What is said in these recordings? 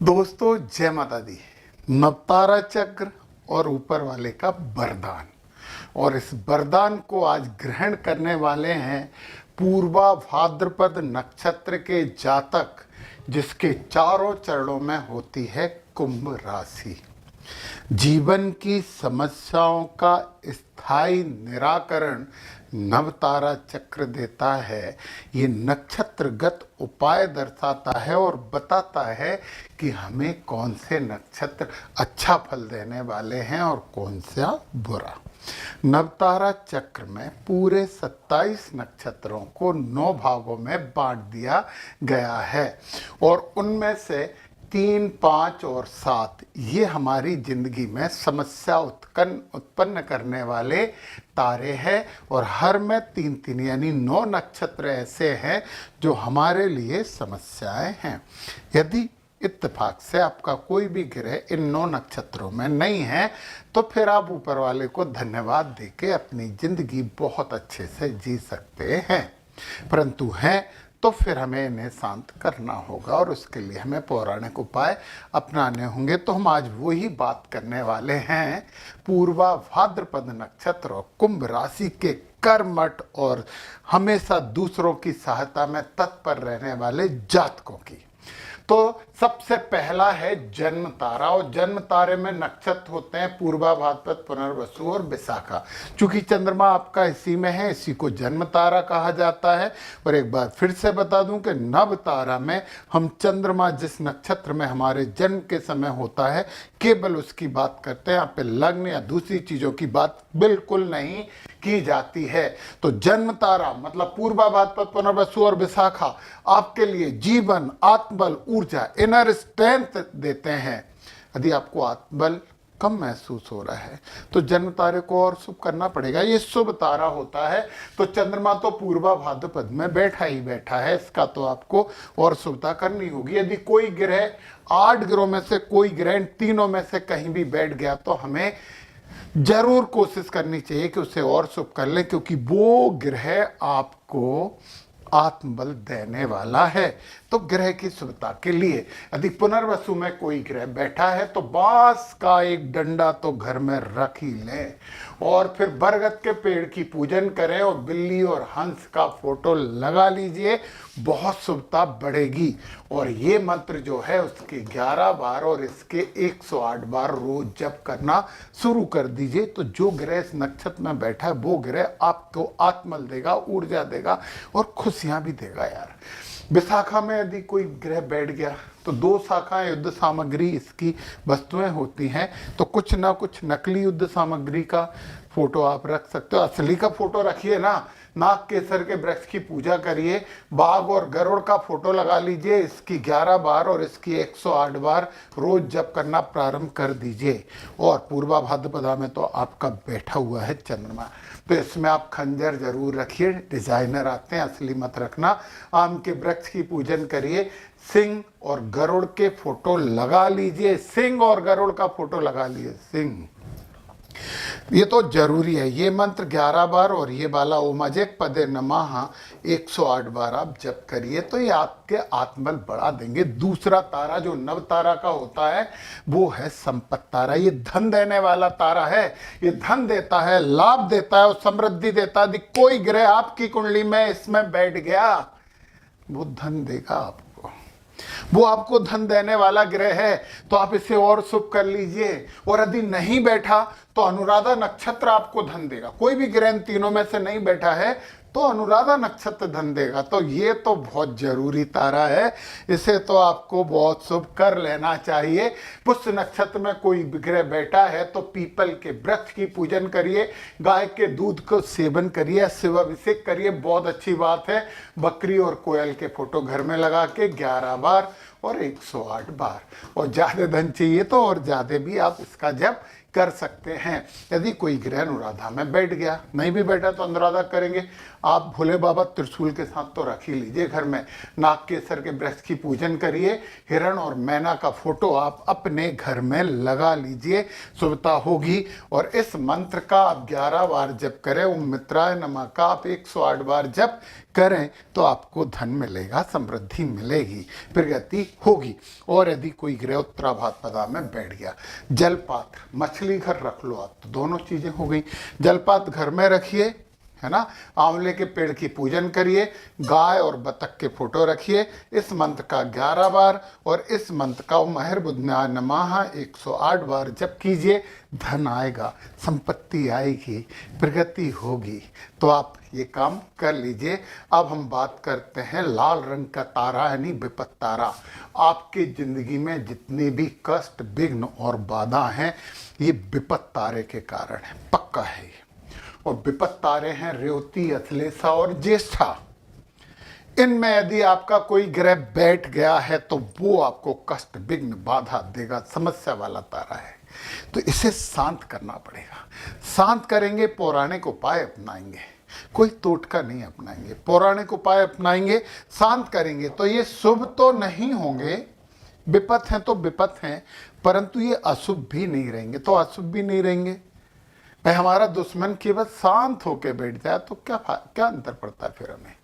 दोस्तों जय माता दी। नवतारा चक्र और ऊपर वाले का वरदान, और इस वरदान को आज ग्रहण करने वाले हैं पूर्वा भाद्रपद नक्षत्र के जातक, जिसके चारों चरणों में होती है कुंभ राशि। जीवन की समस्याओं का स्थायी निराकरण नवतारा चक्र देता है। ये नक्षत्रगत उपाय दर्शाता है और बताता है कि हमें कौन से नक्षत्र अच्छा फल देने वाले हैं और कौन सा बुरा। नवतारा चक्र में पूरे 27 नक्षत्रों को 9 भागों में बांट दिया गया है, और उनमें से 3, 5 और 7 ये हमारी जिंदगी में समस्या उत्पन्न करने वाले तारे हैं, और हर में 3 यानी 9 नक्षत्र ऐसे हैं जो हमारे लिए समस्याएं हैं। यदि इत्तेफाक से आपका कोई भी ग्रह इन 9 नक्षत्रों में नहीं है तो फिर आप ऊपर वाले को धन्यवाद देके अपनी जिंदगी बहुत अच्छे से जी सकते हैं, परंतु हैं तो फिर हमें इन्हें शांत करना होगा और उसके लिए हमें पौराणिक उपाय अपनाने होंगे। तो हम आज वही बात करने वाले हैं पूर्वा भाद्रपद नक्षत्र और कुंभ राशि के कर्मठ और हमेशा दूसरों की सहायता में तत्पर रहने वाले जातकों की। तो सबसे पहला है जन्म तारा, और जन्म तारे में नक्षत्र होते हैं पूर्वा भाद्रपद, पुनर्वसु और विशाखा। चूंकि चंद्रमा आपका इसी में है, इसी को जन्म तारा कहा जाता है। और एक बार फिर से बता दूं कि नव तारा में हम चंद्रमा जिस नक्षत्र में हमारे जन्म के समय होता है केवल उसकी बात करते हैं। यहाँ पे लग्न या दूसरी चीजों की बात बिल्कुल नहीं की जाती है। तो जन्म तारा मतलब पूर्वा भाद्रपद, पुनर्वसु और विशाखा आपके लिए जीवन, आत्मबल, ऊर्जा, इनर स्ट्रेंथ देते हैं। यदि आपको आत्मबल कम महसूस हो रहा है तो जन्म तारे को और शुभ करना पड़ेगा। ये शुभ तारा होता है, तो चंद्रमा तो पूर्वा भाद्रपद में बैठा ही बैठा है, इसका तो आपको और शुभता करनी होगी। यदि कोई ग्रह 8 ग्रहों में से कोई ग्रह तीनों में से कहीं भी बैठ गया तो हमें जरूर कोशिश करनी चाहिए कि उसे और शुभ कर लें, क्योंकि वो ग्रह आपको आत्मबल देने वाला है। तो ग्रह की शुभता के लिए यदि पुनर्वसु में कोई ग्रह बैठा है तो बांस का एक डंडा तो घर में रख ही लें, और फिर बरगद के पेड़ की पूजन करें और बिल्ली और हंस का फोटो लगा लीजिए, बहुत शुभता बढ़ेगी। और ये मंत्र जो है उसके 11 बार और इसके 108 बार रोज जप करना शुरू कर दीजिए। तो जो ग्रह इस नक्षत्र में बैठा है वो ग्रह आपको आत्मबल देगा, ऊर्जा देगा और खुशियां भी देगा यार। विशाखा में यदि कोई ग्रह बैठ गया तो 2 शाखाएं युद्ध सामग्री इसकी वस्तुएं होती हैं, तो कुछ ना कुछ नकली युद्ध सामग्री का फोटो आप रख सकते हो। असली का फोटो रखिए ना, नाग केसर के वृक्ष की पूजा करिए, बाघ और गरुड़ का फोटो लगा लीजिए, इसकी 11 बार और इसकी 108 बार रोज जप करना प्रारंभ कर दीजिए। और पूर्वा भाद्रपदा में तो आपका बैठा हुआ है चंद्रमा, तो इसमें आप खंजर जरूर रखिए, डिजाइनर आते हैं, असली मत रखना। आम के वृक्ष की पूजन करिए, सिंह और गरुड़ के फोटो लगा लीजिए, सिंह और गरुड़ का फोटो लगा लीजिए, सिंह, ये तो जरूरी है। ये मंत्र 11 बार और ये वाला ओम अजेक पदे नमः 108 बार आप जप करिए, तो ये आपके आत्मबल बढ़ा देंगे। दूसरा तारा जो नव तारा का होता है वो है संपत्ति तारा। ये धन देने वाला तारा है, ये धन देता है, लाभ देता है और समृद्धि देता है। कोई ग्रह आपकी कुंडली में इसमें बैठ गया वो धन देगा आपको, वो आपको धन देने वाला ग्रह है, तो आप इसे और शुभ कर लीजिए। और यदि नहीं बैठा तो अनुराधा नक्षत्र आपको धन देगा। कोई भी ग्रह इन तीनों में से नहीं बैठा है तो अनुराधा नक्षत्र धन देगा। तो ये तो बहुत जरूरी तारा है, इसे तो आपको बहुत शुभ कर लेना चाहिए। पुष्य नक्षत्र में कोई ग्रह बैठा है तो पीपल के वृक्ष की पूजन करिए, गाय के दूध को सेवन करिए, शिवाभिषेक करिए, बहुत अच्छी बात है। बकरी और कोयल के फोटो घर में लगा के 11 बार और 108 बार। और ज्यादा धन चाहिए तो और ज्यादा भी आप इसका जप कर सकते हैं। यदि कोई ग्रह अनुराधा में बैठ गया, नहीं भी बैठा तो अनुराधा करेंगे। आप भोले बाबा त्रिशूल के साथ तो रख ही लीजिए घर में। नाग केसर के वृक्ष की पूजन करिए। हिरण और मैना का फोटो आप अपने घर में लगा लीजिए, शुभता होगी। और इस मंत्र का आप 11 बार जप करें। ओम मित्राय नमः का आप 108 बार जप करें तो आपको धन मिलेगा, समृद्धि मिलेगी, प्रगति होगी। और यदि कोई ग्रह उत्तराभाद्र में बैठ गया, जलपात्र मछली घर रख लो आप, तो दोनों चीजें हो गई। जलपात्र घर में रखिए, है ना। आंवले के पेड़ की पूजन करिए। गाय और बतख के फोटो रखिए। इस मंत्र का 11 बार और इस मंत्र का महर बुधनाय नमः 108 बार जप कीजिए। धन आएगा, संपत्ति आएगी, प्रगति होगी। तो आप ये काम कर लीजिए। अब हम बात करते हैं लाल रंग का तारा यानी विपत तारा। आपकी जिंदगी में जितने भी कष्ट, विघ्न और बाधा हैं, ये विपत तारे के कारण है, पक्का है ये। और विपत तारे हैं रेवती, अश्लेषा और ज्येष्ठा। इनमें यदि आपका कोई ग्रह बैठ गया है तो वो आपको कष्ट, विघ्न, बाधा देगा, समस्या वाला तारा है। तो इसे शांत करना पड़ेगा। शांत करेंगे, पौराणिक उपाय अपनाएंगे, कोई टोटका नहीं अपनाएंगे, पौराणिक उपाय अपनाएंगे, शांत करेंगे तो ये शुभ तो नहीं होंगे, विपत हैं तो विपत हैं, परंतु ये अशुभ भी नहीं रहेंगे। तो अशुभ भी नहीं रहेंगे भाई, हमारा दुश्मन केवल शांत होकर बैठ जाए तो क्या अंतर पड़ता है फिर हमें।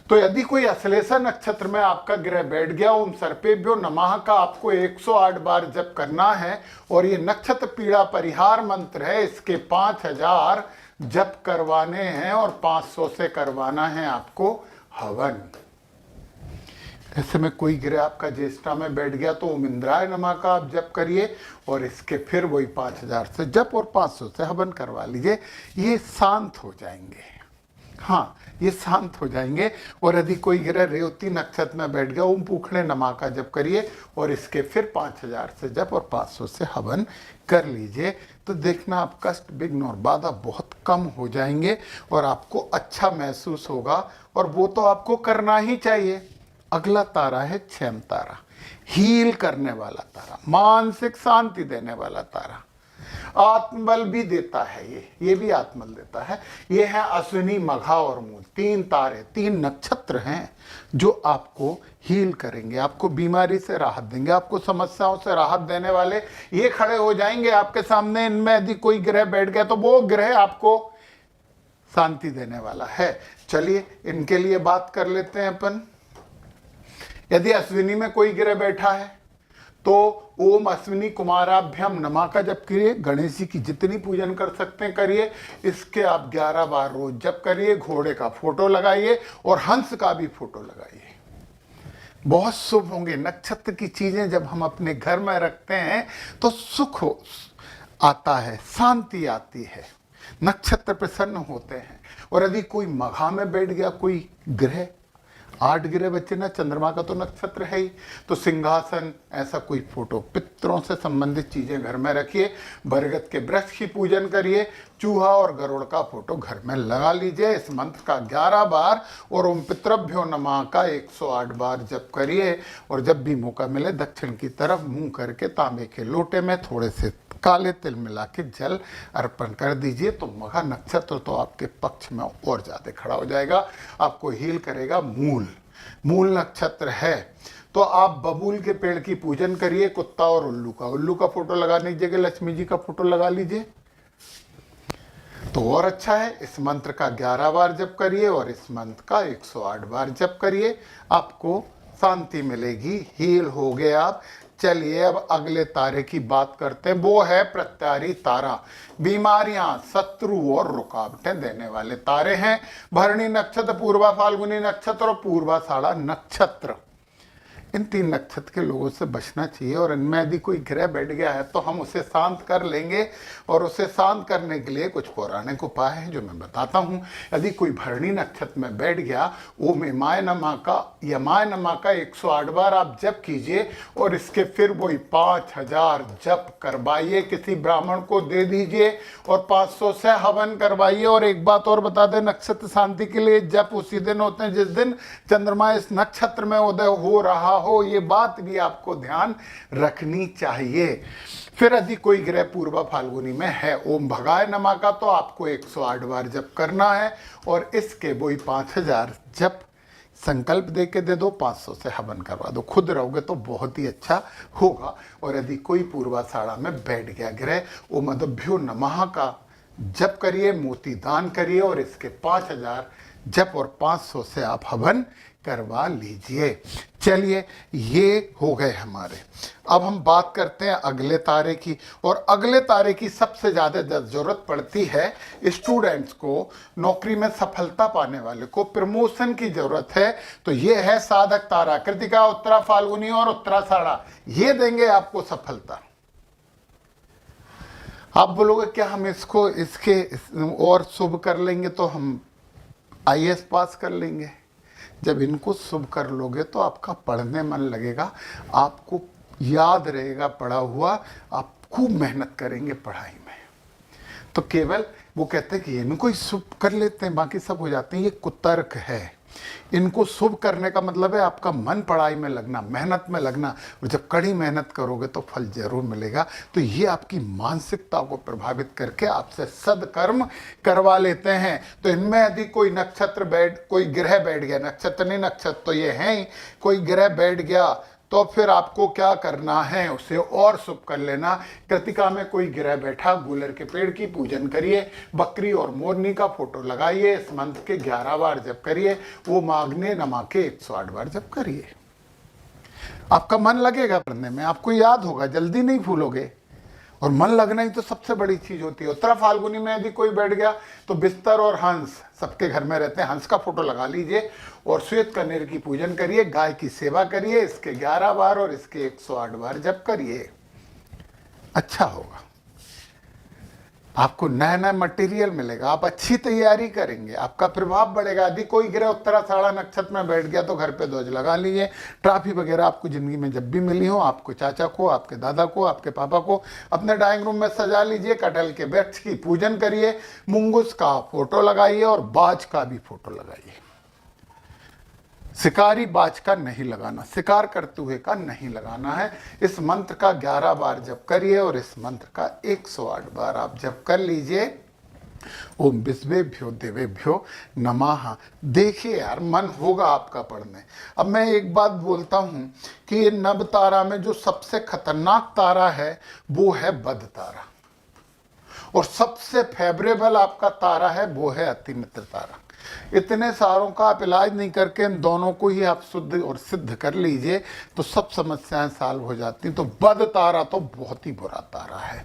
तो यदि कोई अश्लेषा नक्षत्र में आपका ग्रह बैठ गया, ओम सर्पेभ्यो नमः का आपको 108 बार जप करना है। और ये नक्षत्र पीड़ा परिहार मंत्र है, इसके 5000 जप करवाने हैं और 500 से करवाना है आपको हवन। ऐसे में कोई ग्रह आपका ज्येष्ठा में बैठ गया तो ओम इंद्राय नमः का आप जप करिए और इसके फिर वही 5000 से जप और 500 से हवन करवा लीजिए। ये शांत हो जाएंगे, हाँ ये शांत हो जाएंगे। और यदि कोई ग्रह रेवती नक्षत्र में बैठ गया, ओम पूखणे नमः का जप करिए और इसके फिर 5000 से जप और 500 से हवन कर लीजिए। तो देखना आप कष्ट, विघ्न और बाधा बहुत कम हो जाएंगे और आपको अच्छा महसूस होगा। और वो तो आपको करना ही चाहिए। अगला तारा है क्षम तारा, हील करने वाला तारा, मानसिक शांति देने वाला तारा, आत्मबल भी देता है। ये भी आत्मबल देता है। ये है अश्विनी, मघा और मूल, 3 तारे, 3 नक्षत्र हैं जो आपको हील करेंगे, आपको बीमारी से राहत देंगे, आपको समस्याओं से राहत देने वाले ये खड़े हो जाएंगे आपके सामने। इनमें यदि कोई ग्रह बैठ गया तो वो ग्रह आपको शांति देने वाला है। चलिए इनके लिए बात कर लेते हैं अपन। यदि अश्विनी में कोई ग्रह बैठा है तो ओम अश्विनी कुमाराभ्यम नमः का जप करिए। गणेश जी की जितनी पूजन कर सकते हैं करिए। इसके आप 11 बार रोज जप करिए। घोड़े का फोटो लगाइए और हंस का भी फोटो लगाइए, बहुत शुभ होंगे। नक्षत्र की चीजें जब हम अपने घर में रखते हैं तो सुख आता है, शांति आती है, नक्षत्र प्रसन्न होते हैं। और यदि कोई मघा में बैठ गया कोई ग्रह, 8 ग्रह बच्चे ना, चंद्रमा का तो नक्षत्र है ही, तो सिंहासन, ऐसा कोई फोटो, पितरों से संबंधित चीजें घर में रखिए। बरगद के वृक्ष की पूजन करिए। चूहा और गरुड़ का फोटो घर में लगा लीजिए। इस मंत्र का 11 बार और ओम पितृभ्यो नमः का 108 बार जप करिए। और जब भी मौका मिले दक्षिण की तरफ मुंह करके तांबे के लोटे में थोड़े से काले तिल मिला के जल अर्पण कर दीजिए। तो मघा नक्षत्र तो आपके पक्ष में और ज्यादा खड़ा हो जाएगा, आपको हील करेगा। मूल नक्षत्र है तो आप बबूल के पेड़ की पूजन करिए। कुत्ता और उल्लू का फोटो लगाने की जगह लक्ष्मी जी का फोटो लगा लीजिए तो और अच्छा है। इस मंत्र का 11 बार जप करिए और इस मंत्र का 108 बार जप करिए, आपको शांति मिलेगी, हील हो गए आप। चलिए अब अगले तारे की बात करते हैं, वो है प्रत्यारी तारा। बीमारियां, शत्रु और रुकावटें देने वाले तारे हैं। भरणी नक्षत्र, पूर्वा फाल्गुनी नक्षत्र और पूर्वाषाढ़ा नक्षत्र, इन 3 नक्षत्र के लोगों से बचना चाहिए। और इनमें यदि कोई ग्रह बैठ गया है तो हम उसे शांत कर लेंगे। और उसे शांत करने के लिए कुछ पौराणिक उपाय हैं जो मैं बताता हूँ। यदि कोई भरणी नक्षत्र में बैठ गया, ओम यमाय नमः का 108 बार आप जप कीजिए और इसके फिर वही 5000 जप करवाइए, किसी ब्राह्मण को दे दीजिए और 500 से हवन करवाइए। और एक बात और बता दें, नक्षत्र शांति के लिए जप उसी दिन होते हैं जिस दिन चंद्रमा इस नक्षत्र में उदय हो रहा हो, ये बात भी आपको ध्यान रखनी चाहिए। फिर यदि कोई ग्रह पूर्वा फाल्गुनी में है, ओम भगाय नमः का तो आपको 108 बार जप करना है और इसके वही 5000 जप संकल्प दे के दे दो, 500 से हवन करवा दो। खुद रहोगे तो बहुत ही अच्छा होगा। और यदि कोई पूर्वाषाढ़ा में बैठ गया ग्रह, ओम अदभ्यो नमः का जप करिए, मोती दान करिए और इसके 5000 जप और 500 से आप हवन करवा लीजिए। चलिए, ये हो गए हमारे। अब हम बात करते हैं अगले तारे की। और अगले तारे की सबसे ज़्यादा ज़रूरत पड़ती है स्टूडेंट्स को, नौकरी में सफलता पाने वाले को, प्रमोशन की ज़रूरत है। तो ये है साधक तारा कृतिका, उत्तरा फाल्गुनी और उत्तराषाढ़ा। ये देंगे आपको सफलता। आप बोलोगे क्या हम इसको इसके और शुभ कर लेंगे तो हम आईएएस पास कर लेंगे? जब इनको शुभ कर लोगे तो आपका पढ़ने मन लगेगा, आपको याद रहेगा पढ़ा हुआ, आप खूब मेहनत करेंगे पढ़ाई में। तो केवल वो कहते हैं कि इनको ही शुभ कर लेते हैं, बाकी सब हो जाते हैं। ये कुतर्क है। इनको शुभ करने का मतलब है आपका मन पढ़ाई में लगना, मेहनत में लगना। और जब कड़ी मेहनत करोगे तो फल जरूर मिलेगा। तो ये आपकी मानसिकता को प्रभावित करके आपसे सदकर्म करवा लेते हैं। तो इनमें यदि कोई नक्षत्र कोई ग्रह बैठ गया, नक्षत्र नहीं, नक्षत्र तो ये है ही, कोई ग्रह बैठ गया तो फिर आपको क्या करना है, उसे और शुभ कर लेना। कृतिका में कोई ग्रह बैठा, गुलर के पेड़ की पूजन करिए, बकरी और मोरनी का फोटो लगाइए, इस मंत्र के 11 बार जप करिए, वो मांगने नमा के 108 बार जप करिए। आपका मन लगेगा पढ़ने में, आपको याद होगा, जल्दी नहीं भूलोगे। और मन लगना ही तो सबसे बड़ी चीज होती है। उत्तरा फाल्गुनी में यदि कोई बैठ गया तो बिस्तर और हंस, सबके घर में रहते हैं, हंस का फोटो लगा लीजिए और श्वेत कनेर की पूजन करिए, गाय की सेवा करिए, इसके 11 बार और इसके 108 बार जप करिए। अच्छा होगा, आपको नया नया मटेरियल मिलेगा, आप अच्छी तैयारी करेंगे, आपका प्रभाव बढ़ेगा। यदि कोई ग्रह उत्तराषाढ़ा नक्षत्र में बैठ गया तो घर पे ध्वज लगा लीजिए। ट्रॉफी वगैरह आपको जिंदगी में जब भी मिली हो, आपको चाचा को, आपके दादा को, आपके पापा को अपने ड्राइंग रूम में सजा लीजिए। कटहल के वृक्ष की पूजन करिए, मुंगूस का फोटो लगाइए और बाज का भी फोटो लगाइए। शिकारी बाज का नहीं लगाना, शिकार करते हुए का नहीं लगाना है। इस मंत्र का 11 बार जप करिए और इस मंत्र का 108 बार आप जप कर लीजिए। ओम विश्वेभ्यो देवेभ्यो नमः। देखिए यार, मन होगा आपका पढ़ने। अब मैं एक बात बोलता हूं कि ये नव तारा में जो सबसे खतरनाक तारा है वो है बद तारा, और सबसे फेवरेबल आपका तारा है वो है अतिमित्र तारा। इतने सारों का आप इलाज नहीं करके इन दोनों को ही आप शुद्ध और सिद्ध कर लीजिए तो सब समस्याएं सॉल्व हो जाती। तो बद तारा तो बहुत ही बुरा तारा है।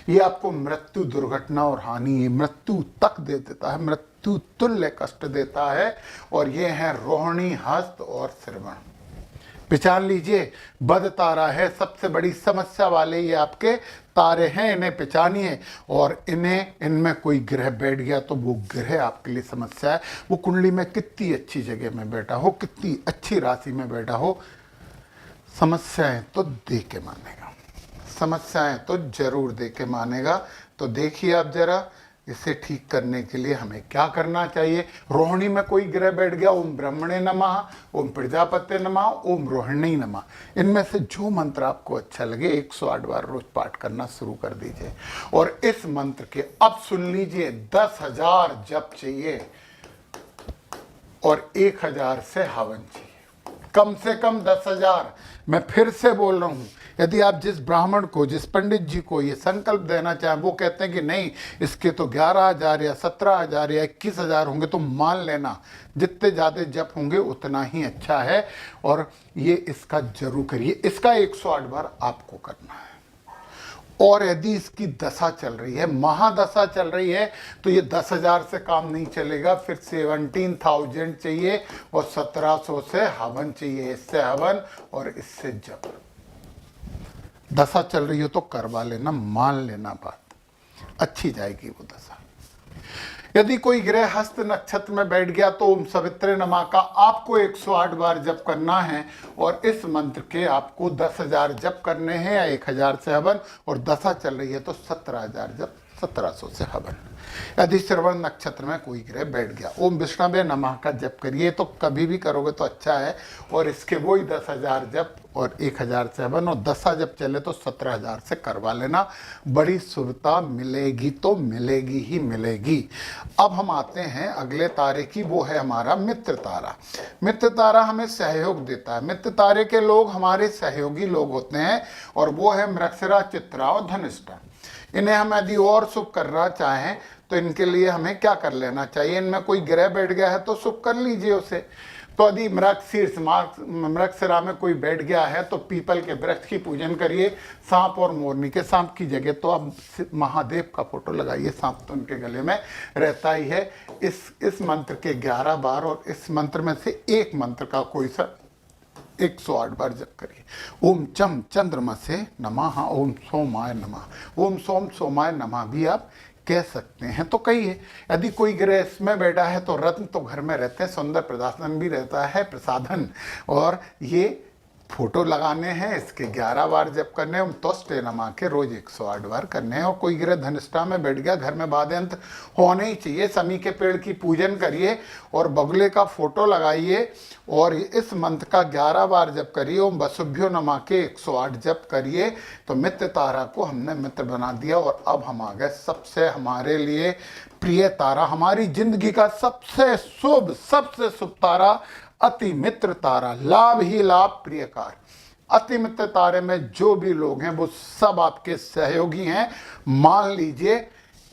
ये आपको मृत्यु, दुर्घटना और हानि, ये मृत्यु तक दे देता है, मृत्यु तुल्य कष्ट देता है। और ये है रोहिणी, हस्त और श्रवण। पहचान लीजिए, बद तारा है, सबसे बड़ी समस्या वाले ये आपके तारे हैं, इन्हें पहचानिए। और इनमें कोई ग्रह बैठ गया तो वो ग्रह आपके लिए समस्या है। वो कुंडली में कितनी अच्छी जगह में बैठा हो, कितनी अच्छी राशि में बैठा हो, समस्याएं तो दे के मानेगा, समस्याएं तो जरूर दे के मानेगा। तो देखिए आप जरा, इसे ठीक करने के लिए हमें क्या करना चाहिए। रोहिणी में कोई ग्रह बैठ गया, ओम ब्रह्मणे नमः, ओम प्रजापते नमः, ओम रोहिणी नमः। इनमें से जो मंत्र आपको अच्छा लगे 108 बार रोज पाठ करना शुरू कर दीजिए। और इस मंत्र के अब सुन लीजिए 10,000 जप चाहिए और 1,000 से हवन चाहिए, कम से कम 10,000। मैं फिर से बोल रहा हूं, यदि आप जिस ब्राह्मण को, जिस पंडित जी को ये संकल्प देना चाहें, वो कहते हैं कि नहीं इसके तो 11,000 या 17,000 या 21,000 होंगे, तो मान लेना जितने ज़्यादा जप होंगे उतना ही अच्छा है। और ये इसका जरूर करिए, इसका 108 बार आपको करना है। और यदि इसकी दशा चल रही है, महादशा चल रही है, तो ये 10,000 से काम नहीं चलेगा, फिर 17,000 चाहिए और 1700 से हवन चाहिए। इससे हवन और इससे जप। दशा चल रही हो तो करवा लेना, मान लेना, बात अच्छी जाएगी वो दशा। यदि कोई ग्रह हस्त नक्षत्र में बैठ गया तो ओम सवित्रे नमः का आपको 108 बार जप करना है। और इस मंत्र के आपको 10,000 जप करने हैं या 1,000 से हवन, और दशा चल रही है तो 17,000 जप 1700 से हवन। यदि श्रवण नक्षत्र में कोई ग्रह बैठ गया, ओम विष्णवे नमः का जप करिए, तो कभी भी करोगे तो अच्छा है। और इसके वही 10,000 जप और 1,000 से हवन, और 10 जप चले तो 17,000 से करवा लेना। बड़ी शुभता मिलेगी तो मिलेगी ही मिलेगी। अब हम आते हैं अगले तारे की, वो है हमारा मित्र तारा। मित्र तारा हमें सहयोग देता है। मित्र तारे के लोग हमारे सहयोगी लोग होते हैं, और वो है मृगशिरा, चित्रा और धनिष्ठा। इन्हें हम यदि और शुभ करना चाहें तो इनके लिए हमें क्या कर लेना चाहिए? इनमें कोई ग्रह बैठ गया है तो शुभ कर लीजिए उसे। तो यदि मृगशिरा में कोई बैठ गया है तो पीपल के वृक्ष की पूजन करिए। सांप और मोरनी के, सांप की जगह तो आप महादेव का फोटो लगाइए, सांप तो उनके गले में रहता ही है। इस मंत्र के 11 बार, और इस मंत्र में से एक मंत्र का कोई सा 108 बार जप करिए। ओम चम चंद्रमा से नमः, ओम सोमाय नमः, ओम सोम सोमाय नमः भी आप कह सकते हैं। तो कहिए। यदि कोई ग्रह इसमें बैठा है तो रत्न तो घर में रहते हैं, सुंदर प्रदासन भी रहता है, प्रसाधन, और ये फोटो लगाने हैं, इसके 11 बार जप करने हैं। तुष्टे नमा के रोज 108 बार करने हैं। और कोई ग्रह धनिष्ठा में बैठ गया, घर में वाद्यंत्र होने ही चाहिए। समी के पेड़ की पूजन करिए और बगुले का फोटो लगाइए और इस मंत्र का 11 बार जप करिए। ओम वसुभ्यो नमा के 108 जप करिए। तो मित्र तारा को हमने मित्र बना दिया। और अब हम आ गए सबसे हमारे लिए प्रिय तारा, हमारी जिंदगी का सबसे शुभ तारा, अति मित्र तारा। लाभ ही लाभ, प्रियकार। अति मित्र तारे में जो भी लोग हैं वो सब आपके सहयोगी हैं। मान लीजिए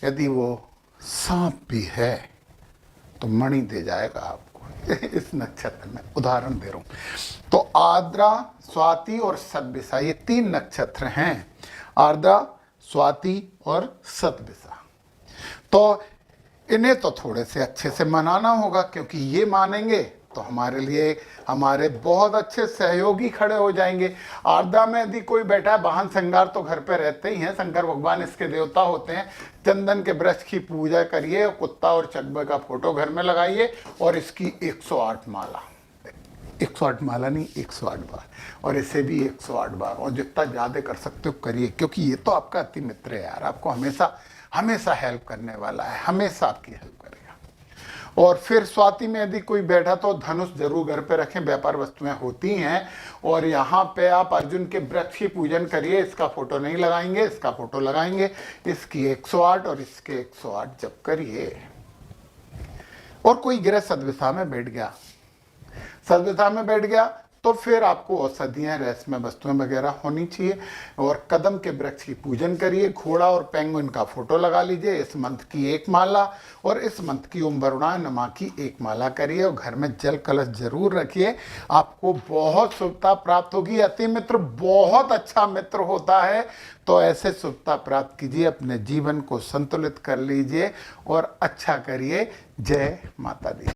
यदि वो सांप भी है तो मणि दे जाएगा आपको इस नक्षत्र में, उदाहरण दे रहा हूं। तो आर्द्रा, स्वाति और सतभिषा, ये 3 नक्षत्र हैं। आर्द्रा, स्वाति और सतभिषा। तो इन्हें तो थोड़े से अच्छे से मनाना होगा, क्योंकि ये मानेंगे तो हमारे लिए हमारे बहुत अच्छे सहयोगी खड़े हो जाएंगे। आर्द्रा में यदि कोई बैठा है, वाहन श्रृंगार तो घर पे रहते ही हैं, शंकर भगवान इसके देवता होते हैं। चंदन के वृक्ष की पूजा करिए, कुत्ता और चकबे का फोटो घर में लगाइए और इसकी 108 माला, 108 माला नहीं, 108 बार, और इसे भी 108 बार, और जितना ज़्यादा कर सकते हो करिए, क्योंकि ये तो आपका अति मित्र है यार, आपको हमेशा हेल्प करने वाला है, हमेशा आपकी हेल्प करेगा। और फिर स्वाति में यदि कोई बैठा तो धनुष जरूर घर पे रखें, व्यापार वस्तुएं होती हैं। और यहाँ पे आप अर्जुन के वृक्ष की पूजन करिए। इसका फोटो नहीं लगाएंगे, इसका फोटो लगाएंगे। इसकी 108 और इसके 108 जप करिए। और कोई ग्रह सतभिषा में बैठ गया तो फिर आपको औषधियाँ, रहस्यमय वस्तुएं वगैरह होनी चाहिए। और कदम के वृक्ष की पूजन करिए। घोड़ा और पेंगुइन का फोटो लगा लीजिए। इस मंत्र की 1 माला और इस मंत्र की ओम वरुणाय नमः की 1 माला करिए। और घर में जल कलश जरूर रखिए, आपको बहुत शुभता प्राप्त होगी। अति मित्र बहुत अच्छा मित्र होता है, तो ऐसे शुभता प्राप्त कीजिए, अपने जीवन को संतुलित कर लीजिए और अच्छा करिए। जय माता दी।